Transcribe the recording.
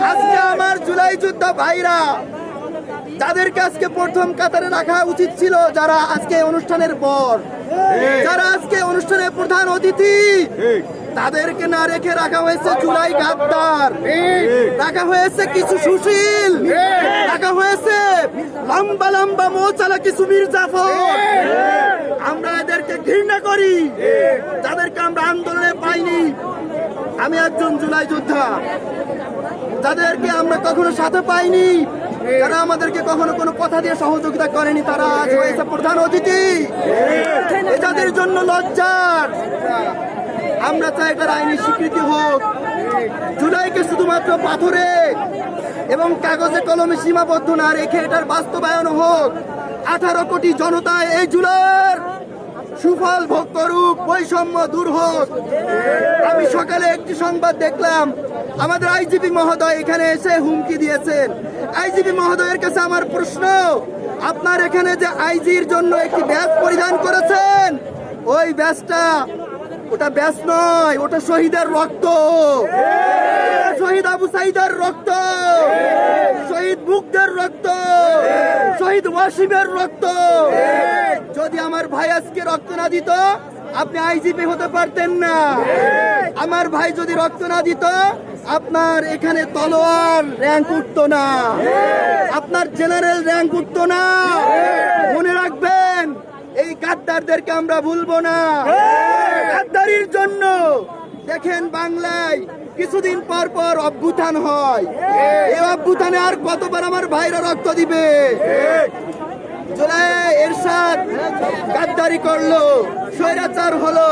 আজকে আমার জুলাই যোদ্ধা ভাইরা যাদেরকে আজকে প্রথম কাতারে রাখা উচিত ছিল, যারা আজকে অনুষ্ঠানের পর, যারা আজকে অনুষ্ঠানের প্রধান অতিথি, তাদেরকে না রেখে রাখা হয়েছে জুলাই গাদ্দার, রাখা হয়েছে কিছু সুশীল, রাখা হয়েছে লম্বা লম্বা মৌচালা কিছু মির্জাফর। আমরা এদেরকে ঘৃণা করি, যাদেরকে আমরা আন্দোলনে পাইনি। আমি একজন জুলাই যোদ্ধা, যাদেরকে আমরা কখনো সাথে পাইনি, যারা আমাদেরকে কখনো কোনো কথা দিয়ে সহযোগিতা করেনি, তারা আজ হয়েছে প্রধান অতিথি। যাদের জন্য লজ্জার। আমরা চাই এটার আইনি স্বীকৃতি হোক। জুলাইকে শুধুমাত্র পাথরে এবং কাগজে কলমে সীমাবদ্ধ না রেখে এটার বাস্তবায়ন হোক। 18 কোটি জনতা এই জুলাইয়ের সুফল ভোগ করুক, বৈষম্য দূর হোক। আমি সকালে একটি সংবাদ দেখলাম, আমাদের আইজিপি মহোদয় এখানে এসে হুমকি দিয়েছেন। আইজিপি মহোদয়ের কাছে আমার প্রশ্ন, আপনার এখানে যে আইজির জন্য একটি ব্যাজ পরিধান করেছেন, ওই ব্যাজটা ওটা ব্যাজ নয়, ওটা শহীদের রক্ত, শহীদ আবু সাইদের রক্ত, শহীদ মুগ্ধের রক্ত, শহীদ ওয়াসিমের রক্ত। যদি আমার ভাই আজকে রক্ত না দিত, আপনি আইজিপি হতে পারতেন না। আমার ভাই যদি রক্ত না দিত, আপনার এখানে তলোয়ার র্যাঙ্ক উঠতো না, আপনার জেনারেল র্যাঙ্ক উঠতো না। মনে রাখবেন, এই গাদ্দারদেরকে আমরা ভুলবো না। গাদ্দারির জন্য দেখেন বাংলায় কিছুদিন পর পর অভ্যুত্থান হয়। এই অভ্যুত্থানে আর কতবার আমার ভাইরা রক্ত দিবে? জুলাই এরশাদ গাদ্দারি করলো, স্বৈরাচার হলো।